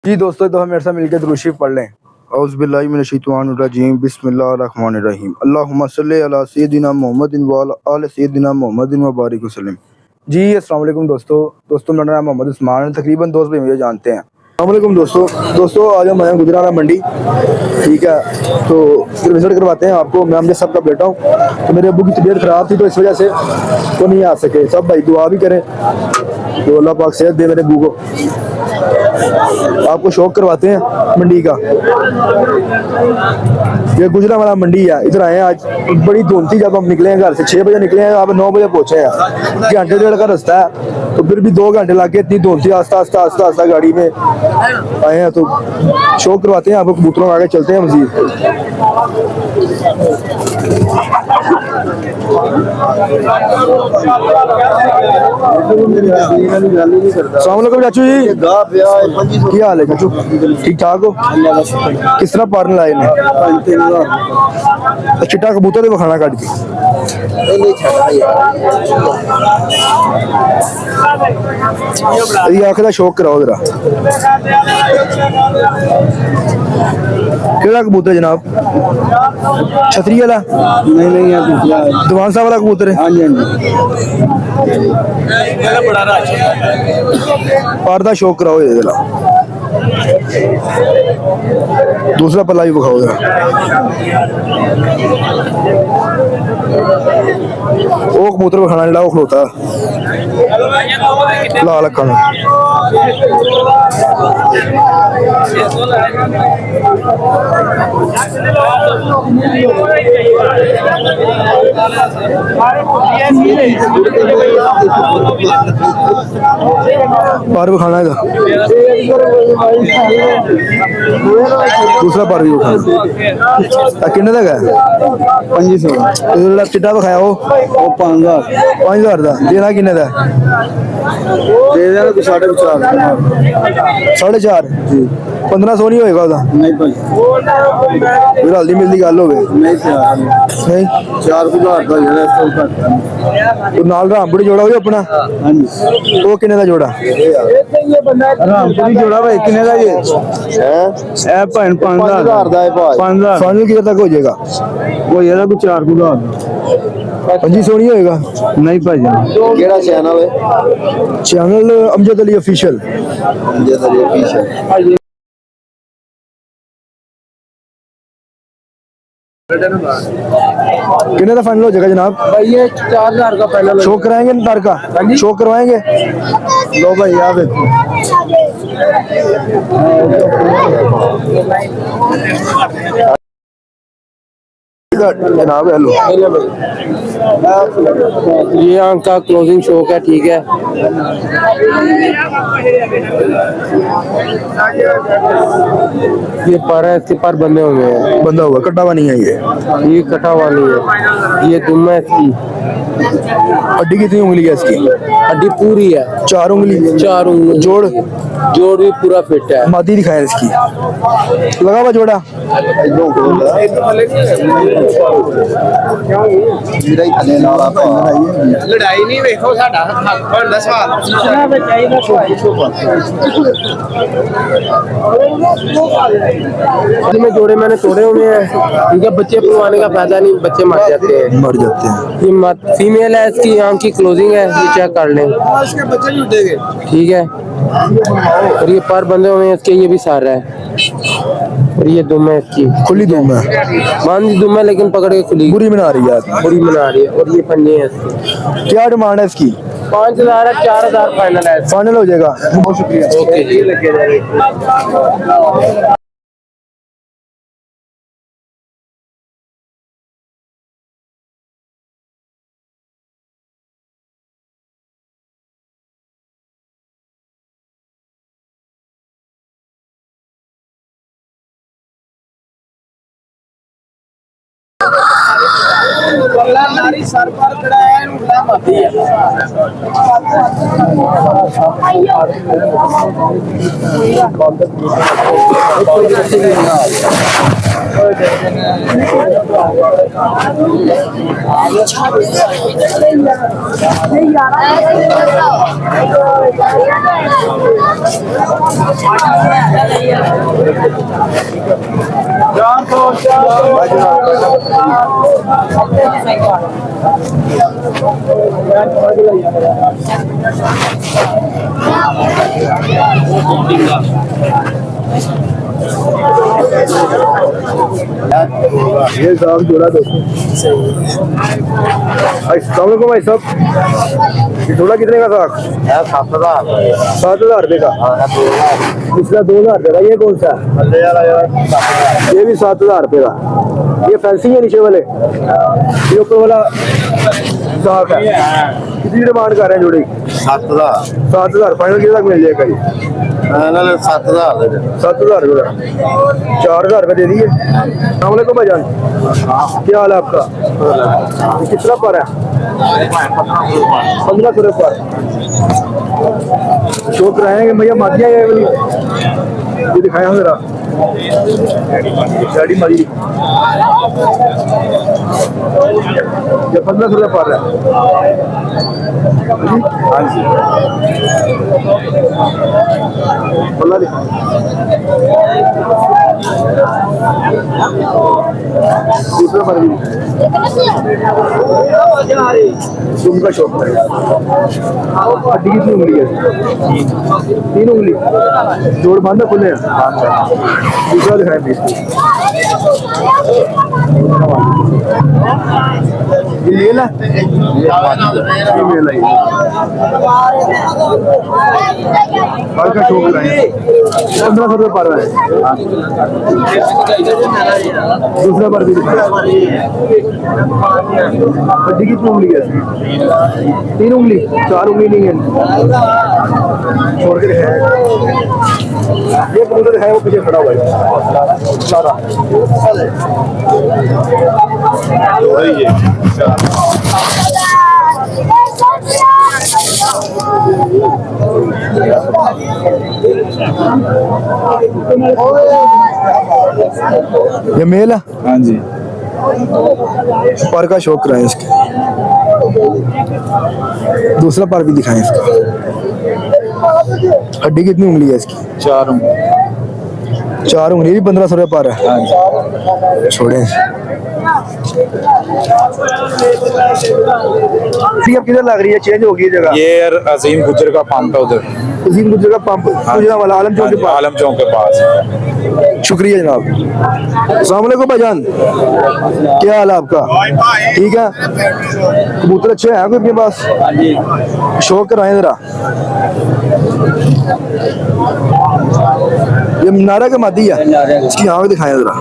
जी दोस्तों, तो हम मेरे साथ मिलकर दुरूद शरीफ पढ़ लें। औज़ुबिल्लाहि मिनश्शैतानिर्रजीम, बिस्मिल्लाहिर्रहमानिर्रहीम। अल्लाहुम्मा सल्लि अला सय्यिदिना मुहम्मदिन व अला आलि सय्यिदिना मुहम्मदिन व बारिक वसल्लम। जी अस्सलाम वालेकुम दोस्तों मेरा नाम मोहम्मद उस्मान है। तकरीबन दोस्त भी मुझे जानते हैं। अस्सलाम वालेकुम दोस्तों आज हम आए हैं गुजरावाला मंडी। ठीक है, तो फिर विजिट करवाते हैं आपको। मैं हमने सबका बेटा हूँ, तो मेरे अब्बू की तबीयत ख़राब थी, तो इस वजह से वो नहीं आ सके। सब भाई दुआ भी करें तो अल्लाह पाक सेहत दे मेरे अब्बू को। आपको शौक करवाते हैं मंडी का। ये गुजरावाला मंडी है, इधर आए हैं आज। बड़ी धुंध थी जब हम निकले हैं घर से। 6 बजे निकले हैं, अब 9 बजे पहुंचे हैं। घंटे डेढ़ का रास्ता है, तो फिर भी 2 घंटे लग गए। इतनी धुंध थी, आस्ता आस्ता गाड़ी में आए हैं। तो शौक करवाते हैं आपको कबूतरों में। आगे चलते हैं मजीद। अस्सलाम वालेकुम चाचू जी, क्या हाल है चाचू? ठीक ठाक हो? किस तरह पारने लाए ने? चिट्टा कबूतर तो खाना काट के आंख का शौक कराओ जरा। केड़ा कबूतर जनाब? छतरी वाला? नहीं दीवान साहब वाला कबूतर है। हाँ जी पार का शौक कराओ जरा। दूसरा पल्ला भी दिखाओ जरा। वो कबूतर को खाना जरा वो खलोता लाल अक्खा पार भी खाना है। दूसरा पार भी खाना किन्ने तक है? 2500। चिट्टा दिखाया वो 5000 का देना किन्ने का? दे देना 4.5 1500 नहीं होएगा ओदा? नहीं भाई फिर हल्दी मिलदी गल होवे। नहीं 4000 का जेड़ा तो नाल रामपुरी जोड़ा हो अपना। हां जी वो किन्ने का जोड़ा? रामपुरी जोड़ा भाई किन्ने का ये है? ए भाई 5000 का है भाई। 5000 फाइनल किधर तक हो जाएगा? वो ये कुछ 4000 2500 नहीं होएगा? नहीं भाई केड़ा चैनल है? Channel Amjad Ali official. Amjad Ali official कितने का फाइनल हो जाएगा जनाब? भाई ये 4000 का फाइनल। शो कराएंगे नर का? शो करवाएंगे। लो भाई यार देखो जनाब। हेलो ये आंख का क्लोजिंग शौक है। ठीक है, ये पर है, इसके पर बंधे हुए हैं। बंधा हुआ कटा हुआ नहीं है ये कटा हुआ नहीं है। ये दुम है इसकी। हड्डी कितनी उंगली है इसकी? हड्डी पूरी है 4 उंगली। 4 उंगली जोड़ भी पूरा फिट है। मादी दिखाया इसकी लगा हुआ जोड़ा। लड़ाई नहीं देखो साडा बनदा सवाल में जोड़े मैंने तोड़े हुए हैं। इनके बच्चे पलवाने का फायदा नहीं, बच्चे मर जाते हैं। ये फीमेल है, इसकी आंख की क्लोजिंग है, ये चेक कर लें। इसके बच्चे भी उठेंगे। ठीक है, और ये पर बंधे हुए हैं इसके। ये भी सारा है और ये दुम है इसकी। खुली दुम है, मान दुम है लेकिन पकड़ के खुली बुरी बना रही है। और ये पंजे हैं इसके। क्या डिमांड है इसकी? 5000 है। 4000 फाइनल है। फाइनल हो जाएगा। बहुत शुक्रिया। ओके जी। नारी सर पर खड़ा है, उल्टा माती है। ये साहब जोड़ा दो। अस्सलाम वालेकुम भाई साहब, ये जोड़ा कितने का था? 7,000। 7,000 रुपये का। पिछला 2,000 रुपये का। ये कौन सा? ये भी 7,000 रुपये का। ये फैंसी है नीचे वाले, ये ऊपर वाला साफ है। कितनी डिमांड कर रहे हैं जोड़ी? 7,000। 7,000 फाइनल कितने तक मिल जाएगा? ये 7,000। 7,000 रुपये का। 4,000 रुपये दे दिए। अस्सलाम वालेकुम भाईजान, क्या हाल है आपका? ये कितना पर है? 1500 रुपये पर। शो कराएंगे भैया, मादिया ये दिखाया हूँ जरा। डैडी मादी ये 1500 रुपये पर है। हाँ जी, बोला दूसरा पर भी तुम का शौक है। हड्डी कितनी उंगली है? 3 उंगली। जोड़ बांधा खुले हैं। दूसरा दिखाएं प्लीज। ये मेल है? ये मेल है। पर का शौक है। 1500 रुपये पर है। दूसरा पर भी दिखाएं। हड्डी कितनी उंगली है? 3 उंगली। 4 उंगली नहीं है। छोड़ के दिखाएं। ये कबूतर है, वो पीछे खड़ा हुआ है। ये मेल है? हाँ जी। पर का शौक कराएं इसके। दूसरा पर भी दिखाएं इसका। हड्डी कितनी उंगली है इसकी? 4 उंगली। 4 उंगली भी 1500 रुपये पर है। छोड़े अब किधर लग रही है? चेंज हो गई है जगह। ये यार अजीम गुजर का पंप है उधर। अजीम गुजर का पंप गुजरा वाला आलम चौक के पास। आलम चौक के पास। शुक्रिया जनाब। अस्सलाम वालेकुम भाईजान, क्या हाल है आपका? ठीक है। कबूतर अच्छे हैं आपके पास? शौक कराएं जरा। ये नारा का मादी है, इसकी आँख दिखाएं जरा।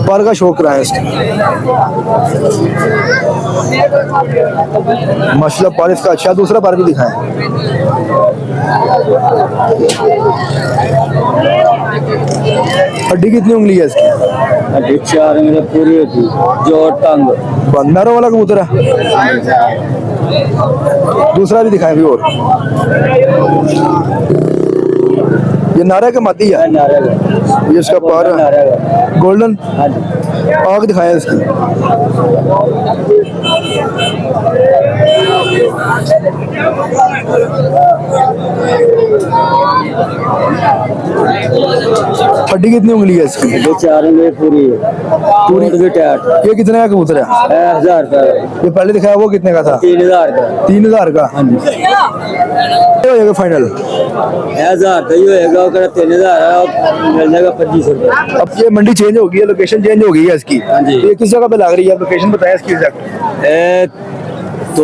पर का शौक कराएं इसका। माशाल्लाह पर इसका अच्छा। दूसरा पर भी दिखाएं। हड्डी कितनी उंगली है इसकी? हड्डी 4 उंगली पूरी होती। जोड़ टंग बंदरों वाला कबूतर है। दूसरा भी दिखाएं भी। और ये नारा का मादी है। ये इसका पर गोल्डन। आग दिखाया इसकी। हड्डी कितनी उंगली है इसकी? 4 उंगली पूरी है। पूरी भी टाइट। ये कितने का कबूतर है? 1000 रुपये। ये पहले दिखाया वो कितने का था? 3000 का। 3000 का। हो जाएगा फाइनल? 1000 का ही होएगा। 3000 मिल जाएगा 2500 रुपये। अब ये मंडी चेंज हो गई है, लोकेशन चेंज हो गई है इसकी। हाँ जी। ये किस जगह पे लग रही है? लोकेशन बताया इसकी जगह। तो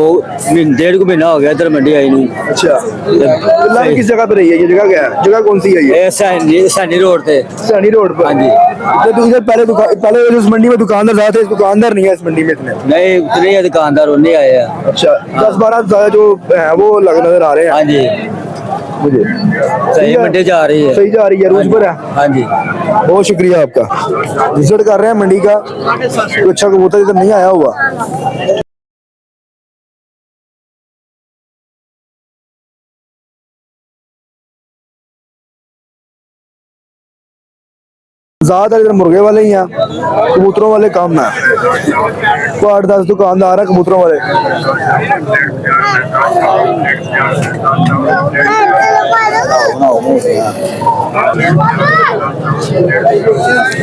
1.5 महीना हो गया इधर मंडी आई नहीं। अच्छा, लग किस जगह पे रही है? ये जगह क्या है? जगह कौन सी है ये? सैनी रोड थे। सैनी रोड पर। हाँ जी। तो इधर पहले इस मंडी में दुकानदार ज्यादा थे, दुकानदार नहीं है इस मंडी में इतने। नहीं उतने दुकानदार उन्हें आए हैं। अच्छा, 10-12 जो है वो नजर आ रहे हैं। हाँ जी। मुझे सही मंडी जा रही है। सही जा रही है, रूज पर है। हाँ जी। बहुत शुक्रिया आपका। विजिट कर रहे हैं मंडी का, तो अच्छा कबूतर इधर नहीं आया हुआ। ज्यादातर इधर मुर्गे वाले ही हैं, कबूतरों वाले कम है। तो 8-10 दुकानदार है कबूतरों वाले।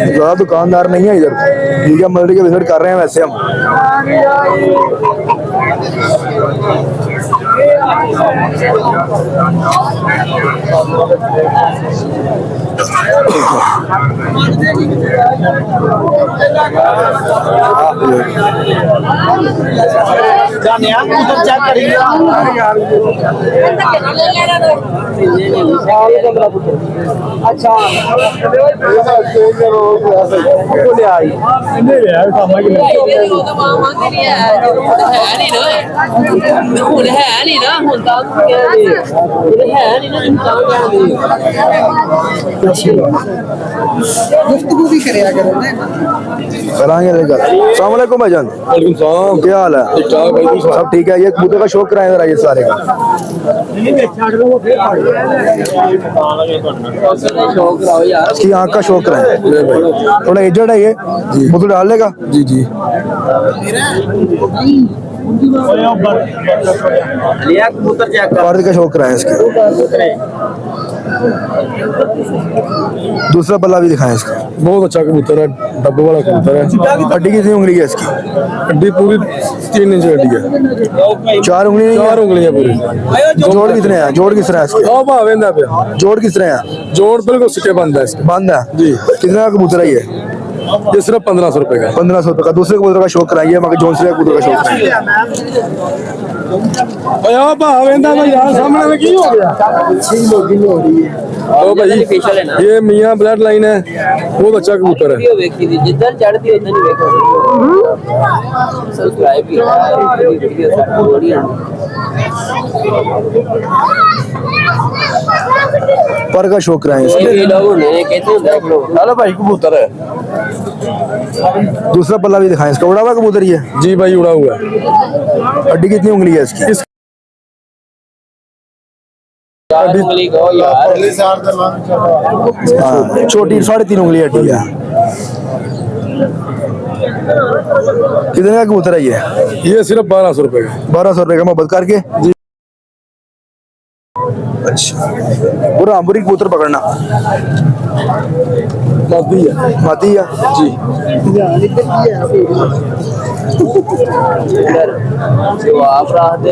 ज्यादा दुकानदार नहीं है इधर, ठीक है। मंडी के विजिट कर रहे हैं वैसे हम। कराएंगे लेकर। अस्सलाम वालेकुम भाईजान। वालेकुम सलाम। क्या हाल है? ठीक ठाक भाई, सब ठीक है। ये कबूतर का शौक कराएं जरा, ये सारे का। इसकी आँख का शौक कराएं। थोड़ा एजेड है ये, कबूतर डाल लेगा। जी जी। पर्द का शौक कराएं इसके। दूसरा पल्ला भी दिखाएं इसका। बहुत अच्छा कबूतर है, डब्बे वाला कबूतर है। हड्डी कितनी उंगली है इसकी? हड्डी पूरी 3 इंच हड्डी है। 4 उंगली नहीं है? 4 उंगलियां पूरी। जोड़ कितने हैं? जोड़ किस तरह है इसके? भावेंदा पे जोड़ किस तरह है? जोड़ बिल्कुल सिक्के बंद है इसके। बंद है जी। कितने का कबूतर है ये? ये सिर्फ 1500 रुपए का। 1500 रुपए का। दूसरे कबूतर का शौक कराइए, मगर जोन से कबूतर का शौक कराइए। भावेंदा भाई यार, सामने में की हो गया? तो भाई ये मियां ब्लड लाइन है, बहुत अच्छा कबूतर है। जिधर चढ़ती है उधर देखो। सब्सक्राइब भी वीडियो थोड़ी है। पर का शौक कराएं इसके। ये लोग ने कहते देख लो। हेलो भाई, कबूतर है। दूसरा पल्ला भी दिखाएं इसका। उड़ा हुआ कबूतर ये? जी भाई, उड़ा हुआ है। हड्डी कितनी उंगली है इसकी? उंगली को यार। हाँ, छोटी 3.5 उंगली हड्डी है। कितने का कबूतर है ये? ये सिर्फ 1200 रुपए का। 1200 रुपए का मोहब्बत करके। अच्छा, पूरा आंबरी कबूतर पकड़ना। मादी है। मादी है जी। जो आप रहते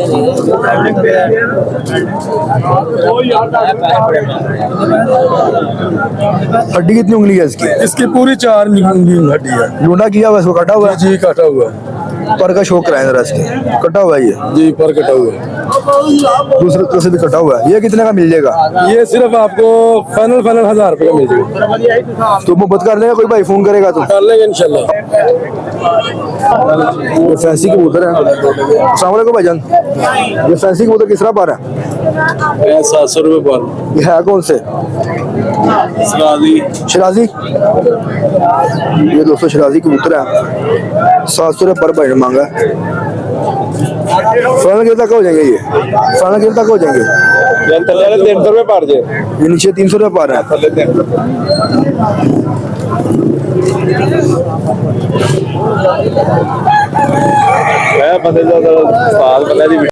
हड्डी कितनी उंगली है इसकी? इसकी पूरी 4 उंगली हड्डी है। लूंडा किया हुआ, इसको कटा हुआ है। जी, काटा हुआ है। पर का शौक कराएं जरा इसके। कटा हुआ है ये? जी, पर कटा हुआ है। दूसरे तरह से भी कटा हुआ है। ये कितने का मिल जाएगा? ये सिर्फ आपको फाइनल 1000 रुपए का मिल जाएगा। तो मोहब्बत कर लेगा कोई भाई, फोन करेगा तो कर लेंगे इंशाल्लाह। ये फैंसी कबूतर है। अस्सलाम वालेकुम भाईजान। ये फैंसी कबूतर किस तरह पर है? 700 रुपए पर। ये है कौन से? शराजी। ये 200 शराजी कबूतर है। 700 रुपए पर भाई ने मांगा। फाइनल कितने तक हो जाएंगे ये? फाइनल कितने तक हो जाएंगे? 300 रुपए पर जे। ये नीचे 300 रुपए पर है। बंदे